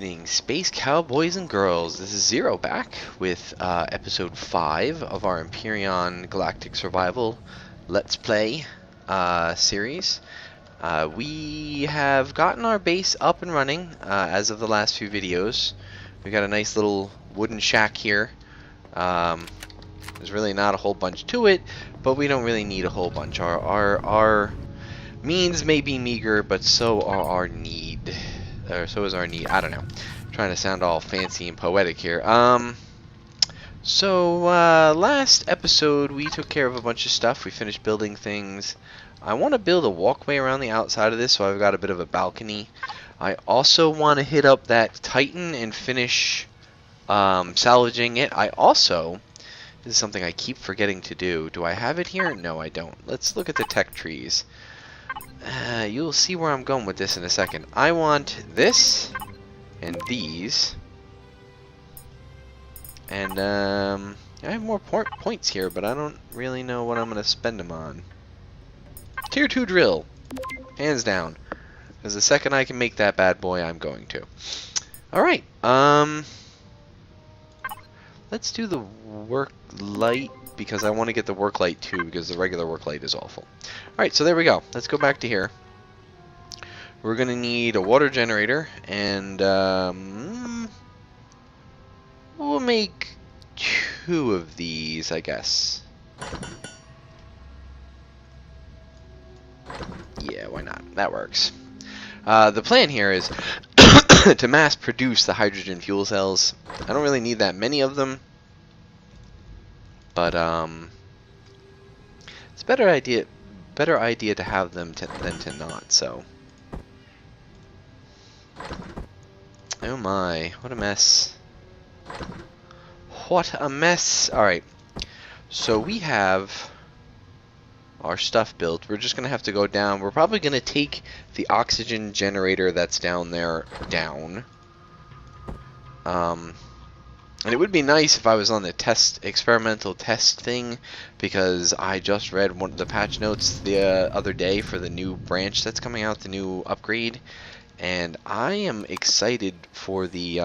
evening, Space Cowboys and Girls. This is Zero back with episode 5 of our Empyrean Galactic Survival Let's Play series. We have gotten our base up and running as of the last few videos. We got a nice little wooden shack here. There's really not a whole bunch to it, but we don't really need a whole bunch. Our means may be meager, but so are our need. Or so is our need. I don't know. I'm trying to sound all fancy and poetic here. Last episode we took care of a bunch of stuff. We finished building things. I want to build a walkway around the outside of this, so I've got a bit of a balcony. I also want to hit up that Titan and finish salvaging it. This is something I keep forgetting to do. Do I have it here? No, I don't. Let's look at the tech trees. You'll see where I'm going with this in a second. I want this and these. And I have more points here, but I don't really know what I'm going to spend them on. Tier 2 drill. Hands down. Because the second I can make that bad boy, I'm going to. Alright. Let's do the work light, because I want to get the work light too, because the regular work light is awful. Alright, so there we go. Let's go back to here. We're going to need a water generator, and we'll make 2 of these, I guess. Yeah, why not? That works. The plan here is to mass produce the hydrogen fuel cells. I don't really need that many of them, but it's a better idea to have them than to not. So, oh my, what a mess! What a mess! All right, so we have our stuff built. We're just gonna have to go down. We're probably gonna take the oxygen generator that's down there down. And it would be nice if I was on the experimental test thing, because I just read one of the patch notes the other day for the new branch that's coming out, the new upgrade, and I am excited for the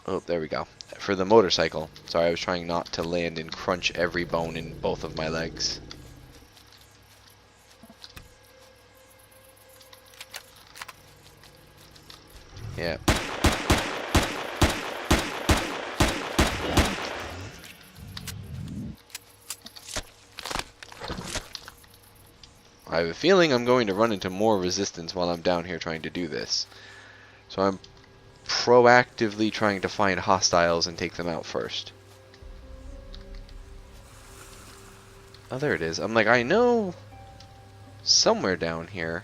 oh, there we go. For the motorcycle. Sorry, I was trying not to land and crunch every bone in both of my legs. Yeah. I have a feeling I'm going to run into more resistance while I'm down here trying to do this. So I'm proactively trying to find hostiles and take them out first. Oh, there it is. I'm like, I know somewhere down here.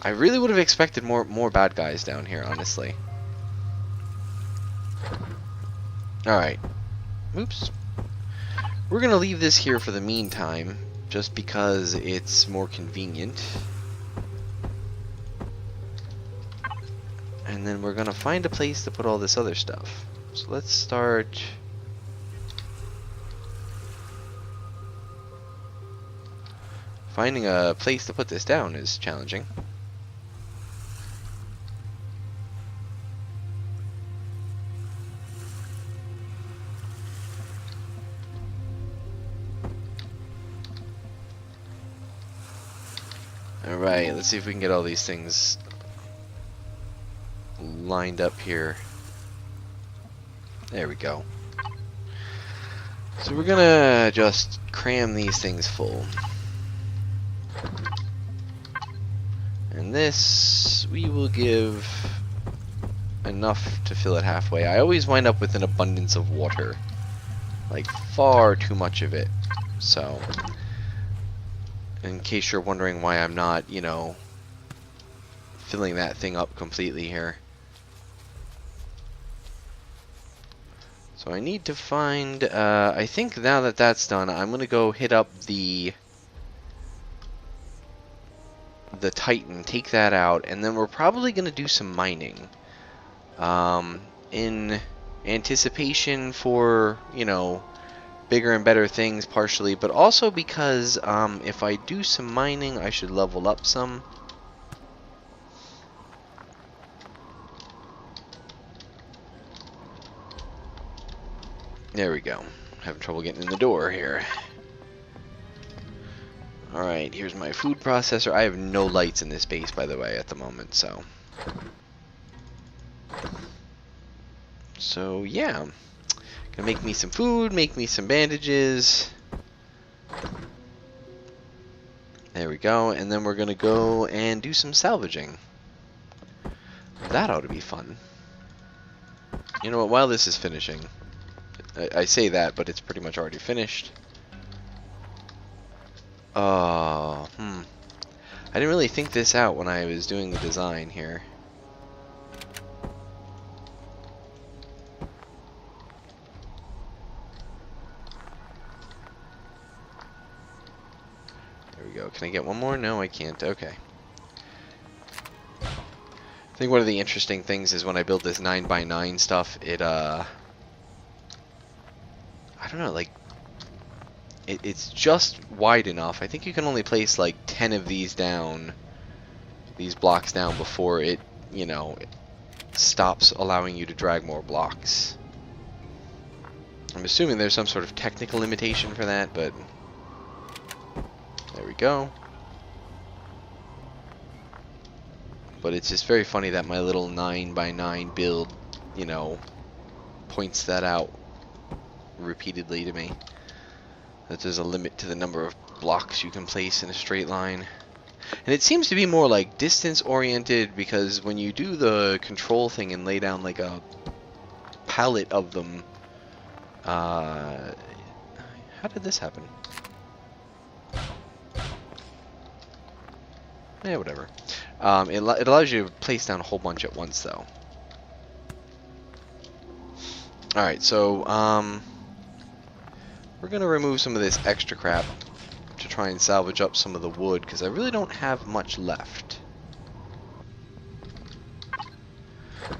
I really would have expected more bad guys down here, honestly. Alright. Oops. We're gonna leave this here for the meantime, just because it's more convenient. And then we're gonna find a place to put all this other stuff. So let's start. Finding a place to put this down is challenging. Alright, let's see if we can get all these things lined up here. There we go. So we're gonna just cram these things full. And this, we will give enough to fill it halfway. I always wind up with an abundance of water. Like, far too much of it. So, in case you're wondering why I'm not, you know, filling that thing up completely here. So I need to find, I think now that that's done, I'm going to go hit up the Titan, take that out, and then we're probably going to do some mining. In anticipation for, you know, bigger and better things partially, but also because if I do some mining, I should level up some. There we go. Having trouble getting in the door here. Alright, here's my food processor. I have no lights in this base, by the way, at the moment, so... So, yeah. Gonna make me some food, make me some bandages. There we go, and then we're gonna go and do some salvaging. That ought to be fun. You know what, while this is finishing... I say that, but it's pretty much already finished. I didn't really think this out when I was doing the design here. There we go. Can I get one more? No, I can't. Okay. I think one of the interesting things is when I build this 9x9 stuff, it, I don't know, like, it's just wide enough. I think you can only place like 10 of these down, these blocks down, before it, you know, it stops allowing you to drag more blocks. I'm assuming there's some sort of technical limitation for that, but there we go. But it's just very funny that my little 9x9 build, you know, points that out repeatedly to me. That there's a limit to the number of blocks you can place in a straight line. And it seems to be more like distance oriented, because when you do the control thing and lay down like a pallet of them, how did this happen? Yeah, whatever. It allows you to place down a whole bunch at once, though. Alright, so, we're going to remove some of this extra crap to try and salvage up some of the wood, because I really don't have much left.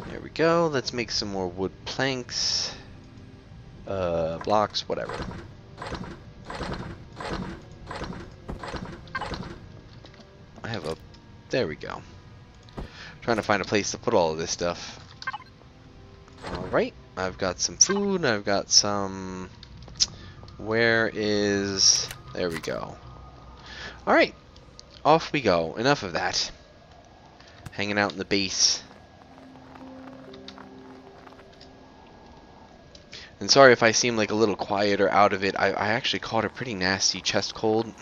There we go. Let's make some more wood planks, blocks, whatever. I have a... There we go. Trying to find a place to put all of this stuff. Alright, I've got some food, I've got some... Where is... There we go. Alright, off we go. Enough of that. Hanging out in the base. And sorry if I seem like a little quiet or out of it. I actually caught a pretty nasty chest cold.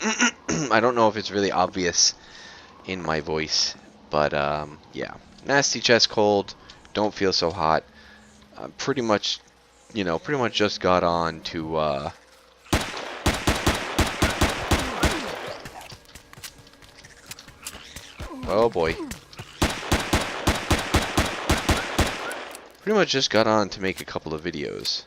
I don't know if it's really obvious in my voice, but yeah. Nasty chest cold. Don't feel so hot. Pretty much, you know, pretty much just got on to... Oh boy. Pretty much just got on to make a couple of videos.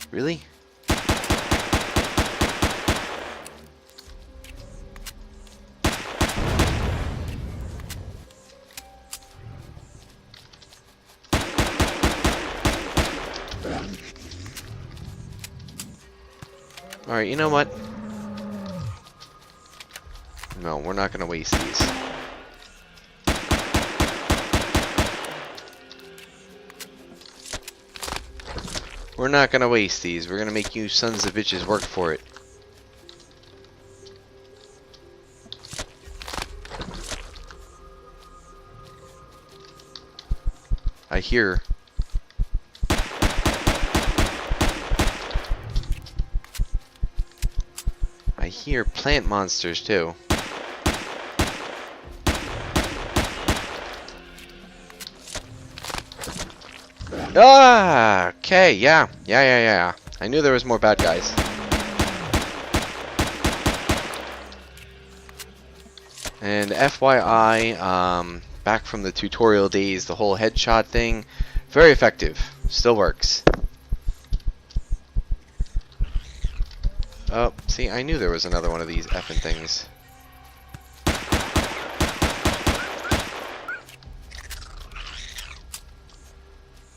Really? Alright, you know what? No, we're not going to waste these. We're not going to waste these. We're going to make you sons of bitches work for it. I hear... I hear plant monsters too. Ah, okay, yeah. I knew there was more bad guys. And FYI, back from the tutorial days, the whole headshot thing, very effective. Still works. Oh, see, I knew there was another one of these effing things.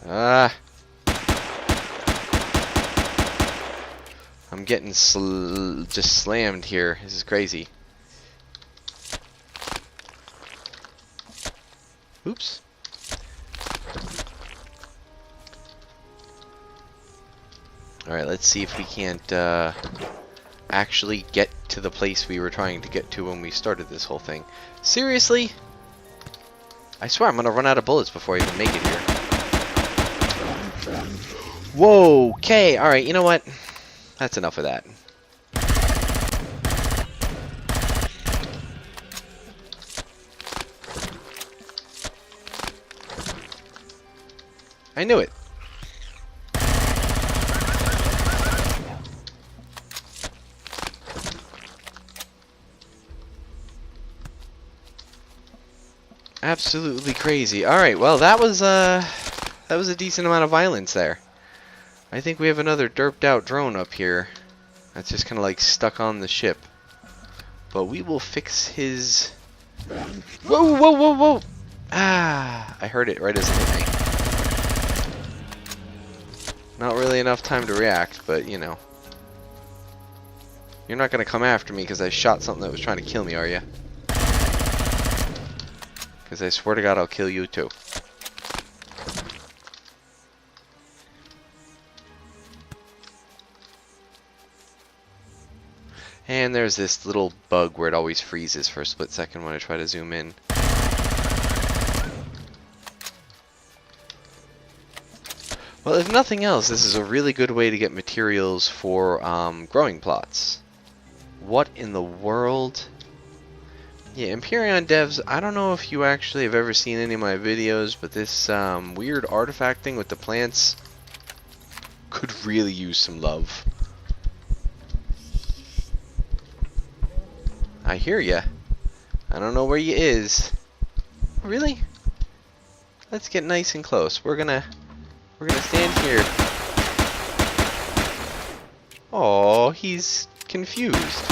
Ah. I'm getting just slammed here. This is crazy. Oops. Alright, let's see if we can't actually get to the place we were trying to get to when we started this whole thing. Seriously? I swear I'm gonna run out of bullets before I even make it here. Whoa, okay, alright, you know what? That's enough of that. I knew it. Absolutely crazy. Alright, well that was a decent amount of violence there. I think we have another derped out drone up here that's just kinda like stuck on the ship. But we will fix his... Whoa, whoa, whoa, whoa! Ah, I heard it right as it hit me. Not really enough time to react, but you know. You're not gonna come after me because I shot something that was trying to kill me, are you? Because I swear to God I'll kill you too. And there's this little bug where it always freezes for a split second when I try to zoom in. Well, if nothing else, this is a really good way to get materials for growing plots. What in the world? Yeah, Empyrean devs, I don't know if you actually have ever seen any of my videos, but this weird artifact thing with the plants could really use some love. I hear ya. I don't know where you is. Really? Let's get nice and close. We're gonna stand here. Oh, he's confused.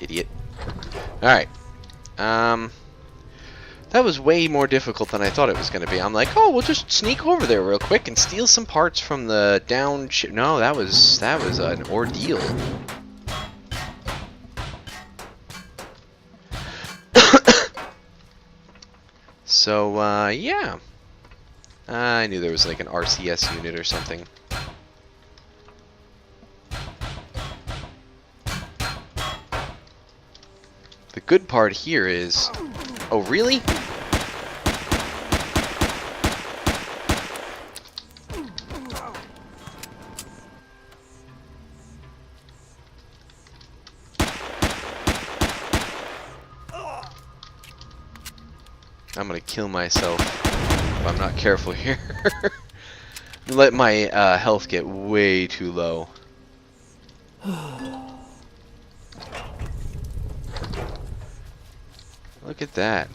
Idiot. Alright. That was way more difficult than I thought it was going to be. I'm like, oh, we'll just sneak over there real quick and steal some parts from the down ship. No, that was an ordeal. So, yeah. I knew there was like an RCS unit or something. The good part here is... Oh, really? I'm gonna kill myself if I'm not careful here. Let my health get way too low. Look at that.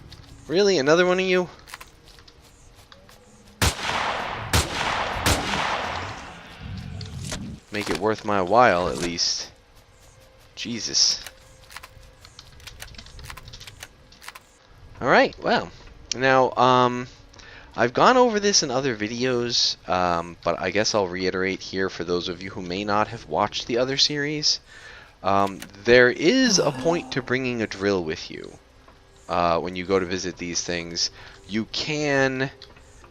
Really? Another one of you? Make it worth my while, at least. Jesus. Alright, well. Now, I've gone over this in other videos, but I guess I'll reiterate here for those of you who may not have watched the other series. There is a point to bringing a drill with you. When you go to visit these things, you can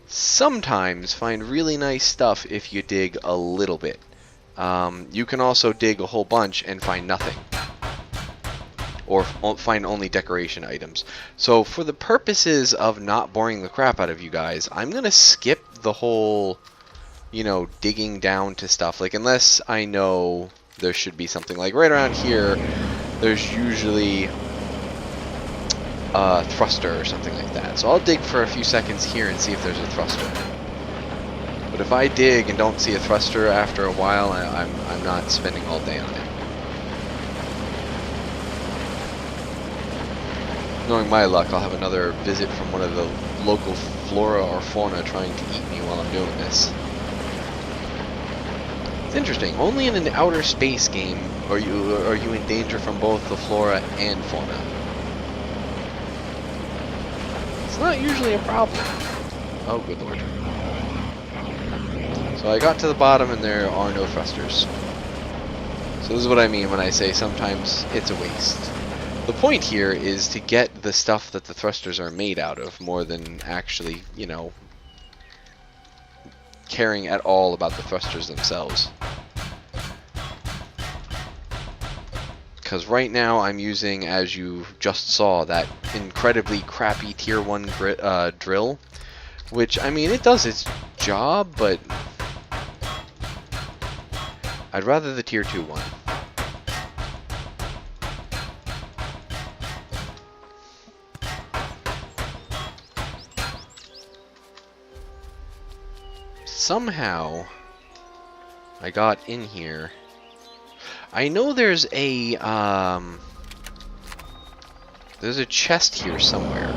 sometimes find really nice stuff if you dig a little bit. You can also dig a whole bunch and find nothing, or find only decoration items. So for the purposes of not boring the crap out of you guys, I'm gonna skip the whole, you know, digging down to stuff. Like, unless I know there should be something. Like right around here, there's usually a thruster or something like that. So I'll dig for a few seconds here and see if there's a thruster. But if I dig and don't see a thruster after a while, I'm not spending all day on it. Knowing my luck, I'll have another visit from one of the local flora or fauna trying to eat me while I'm doing this. It's interesting. Only in an outer space game are you in danger from both the flora and fauna. It's not usually a problem. Oh, good lord. So I got to the bottom and there are no thrusters. So this is what I mean when I say sometimes it's a waste. The point here is to get the stuff that the thrusters are made out of more than actually, you know, caring at all about the thrusters themselves. Because right now I'm using, as you just saw, that incredibly crappy tier 1 drill. Which, I mean, it does its job, but I'd rather the tier 2 one. Somehow I got in here. I know there's a chest here somewhere.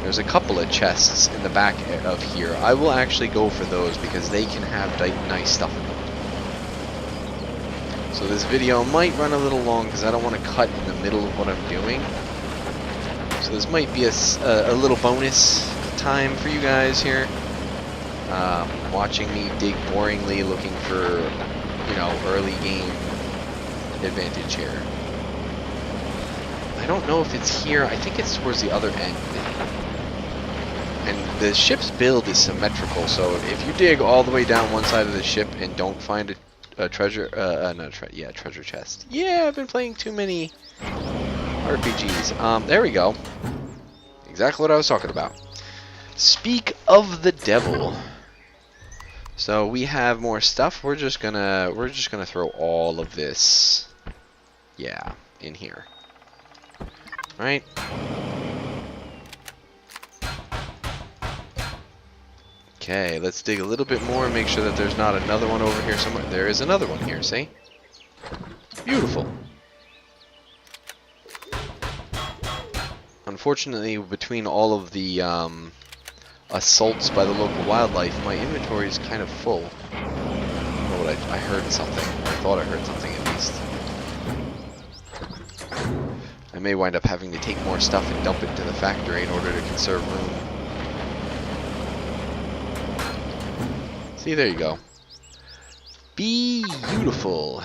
There's a couple of chests in the back of here. I will actually go for those because they can have nice stuff in them. So this video might run a little long because I don't want to cut in the middle of what I'm doing. So this might be a little bonus time for you guys here. Watching me dig boringly looking for, you know, early game advantage here. I don't know if it's here. I think it's towards the other end. And the ship's build is symmetrical, so if you dig all the way down one side of the ship and don't find a treasure, treasure chest. Yeah, I've been playing too many RPGs. There we go. Exactly what I was talking about. Speak of the devil. So we have more stuff. We're just gonna throw all of this, yeah, in here. Right? Okay, let's dig a little bit more and make sure that there's not another one over here somewhere. There is another one here, see? Beautiful. Unfortunately, between all of the assaults by the local wildlife, my inventory is kind of full. Oh, I heard something. I thought I heard something at least. I may wind up having to take more stuff and dump it to the factory in order to conserve room. See, there you go. Beautiful.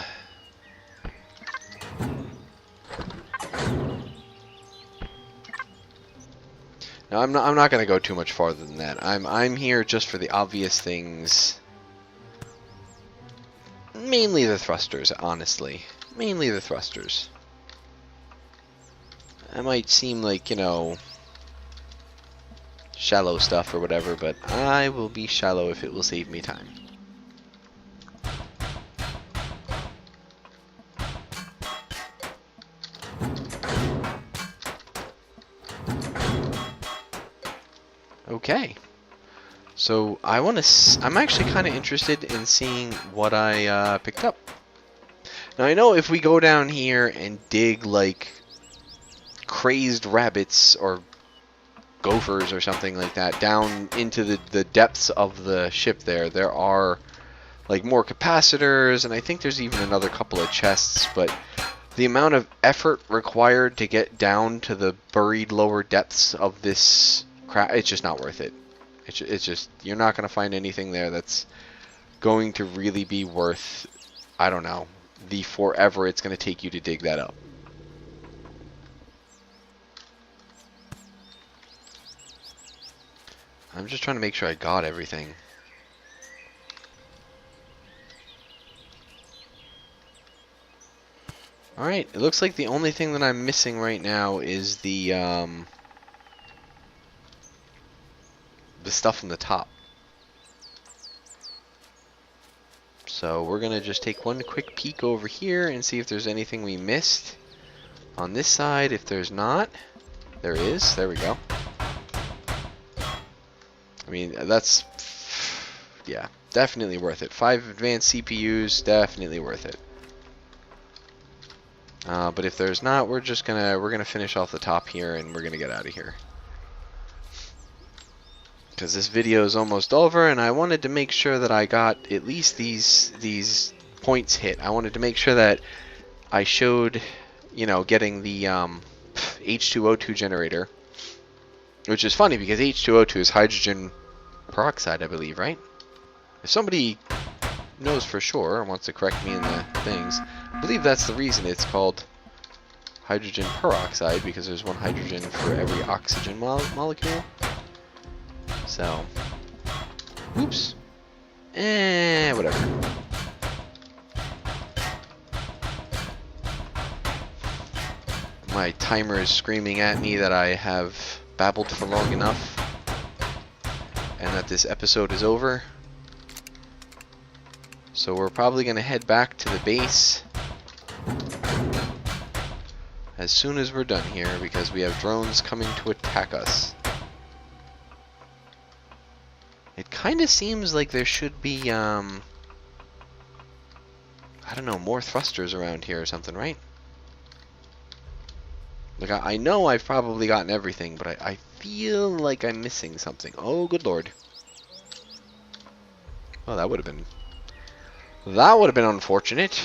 Now I'm not gonna go too much farther than that. I'm here just for the obvious things. Mainly the thrusters, honestly. Mainly the thrusters. That might seem like, you know, shallow stuff or whatever, but I will be shallow if it will save me time. Okay. So I'm actually kind of interested in seeing what I picked up. Now I know if we go down here and dig like crazed rabbits or gophers or something like that down into the depths of the ship there are like more capacitors, and I think there's even another couple of chests, but the amount of effort required to get down to the buried lower depths of this crap, it's just not worth it. It's just, you're not going to find anything there that's going to really be worth, I don't know, the forever it's going to take you to dig that up. I'm just trying to make sure I got everything. Alright, it looks like the only thing that I'm missing right now is the stuff on the top. So we're going to just take one quick peek over here and see if there's anything we missed. On this side, if there's not, there is. There we go. I mean, that's, yeah, definitely worth it. 5 advanced CPUs, definitely worth it. But if there's not, we're gonna finish off the top here and we're gonna get out of here. Because this video is almost over, and I wanted to make sure that I got at least these points hit. I wanted to make sure that I showed, you know, getting the H2O2 generator. Which is funny because H2O2 is hydrogen peroxide, I believe, right? If somebody knows for sure or wants to correct me in the things, I believe that's the reason it's called hydrogen peroxide, because there's one hydrogen for every oxygen molecule. So, oops. Whatever. My timer is screaming at me that I have babbled for long enough and that this episode is over. So we're probably going to head back to the base as soon as we're done here because we have drones coming to attack us. It kind of seems like there should be, I don't know, more thrusters around here or something, right? Like, I know I've probably gotten everything, but I feel like I'm missing something. Oh, good lord. Oh, that would have been unfortunate.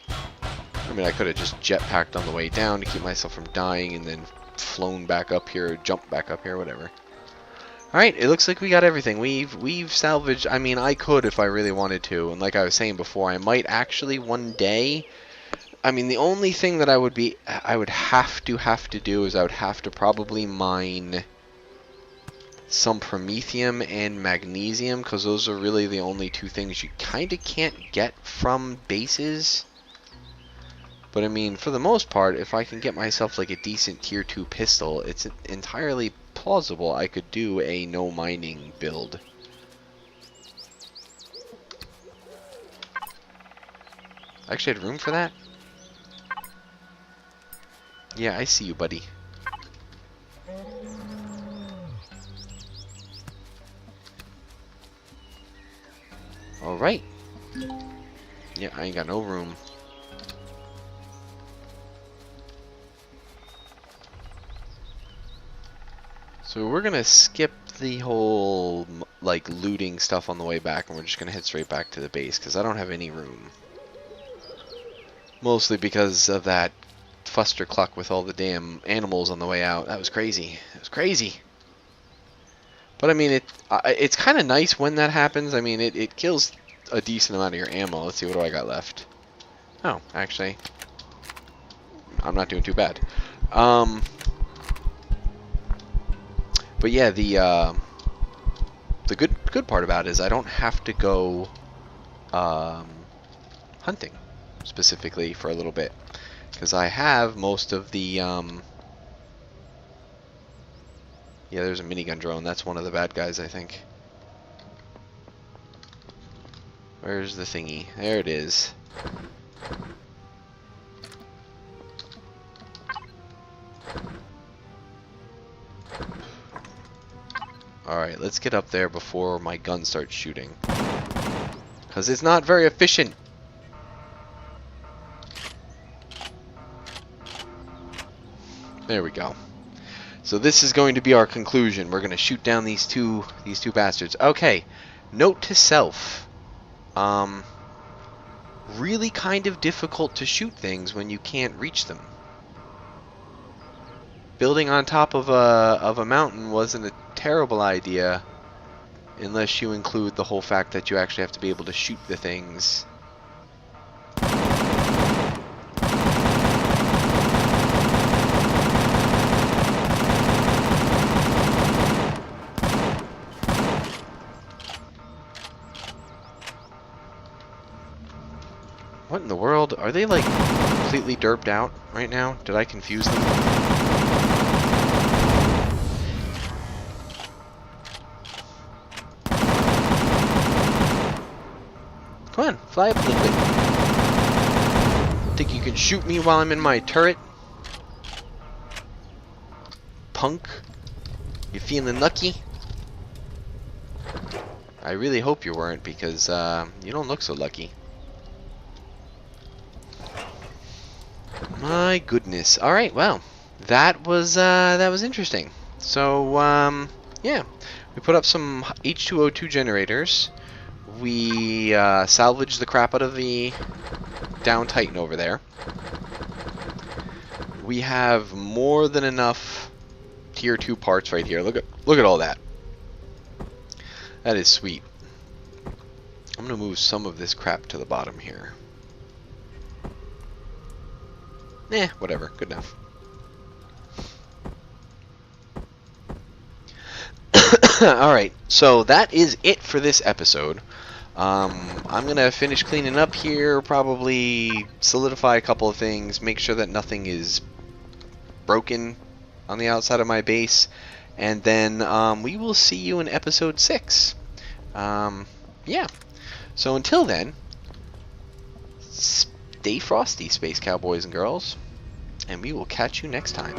I mean, I could have just jetpacked on the way down to keep myself from dying and then flown back up here, jumped back up here, whatever. Alright, it looks like we got everything. We've salvaged, I mean, I could if I really wanted to, and like I was saying before, I might actually one day. I mean, the only thing that I would have to do is I would have to probably mine some promethium and magnesium, because those are really the only two things you kind of can't get from bases. But I mean, for the most part, if I can get myself like a decent tier 2 pistol, it's entirely plausible I could do a no mining build. I actually had room for that? Yeah, I see you, buddy. Alright. Yeah, I ain't got no room. So we're gonna skip the whole, like, looting stuff on the way back, and we're just gonna head straight back to the base, because I don't have any room. Mostly because of that fustercluck with all the damn animals on the way out. That was crazy. It was crazy. But I mean, it's kind of nice when that happens. I mean, it kills a decent amount of your ammo. Let's see, what do I got left? Oh, actually, I'm not doing too bad. But yeah, the good part about it is I don't have to go hunting specifically for a little bit, because I have most of the yeah, there's a minigun drone. That's one of the bad guys, I think. Where's the thingy? There it is. Alright, let's get up there before my gun starts shooting, because it's not very efficient. There we go. So this is going to be our conclusion. We're going to shoot down these two bastards. Okay. Note to self. Really kind of difficult to shoot things when you can't reach them. Building on top of a mountain wasn't a terrible idea, unless you include the whole fact that you actually have to be able to shoot the things. What in the world? Are they like completely derped out right now? Did I confuse them? Come on, fly up a little bit. Think you can shoot me while I'm in my turret? Punk? You feeling lucky? I really hope you weren't, because you don't look so lucky. My goodness. All right, well, that was interesting. So yeah, we put up some H2O2 generators. We salvaged the crap out of the down Titan over there. We have more than enough tier 2 parts right here. Look at all that. That is sweet. I'm gonna move some of this crap to the bottom here. Whatever. Good enough. Alright, so that is it for this episode. I'm gonna finish cleaning up here, probably solidify a couple of things, make sure that nothing is broken on the outside of my base, and then we will see you in episode 6. Yeah, so until then, stay frosty, space cowboys and girls, and we will catch you next time.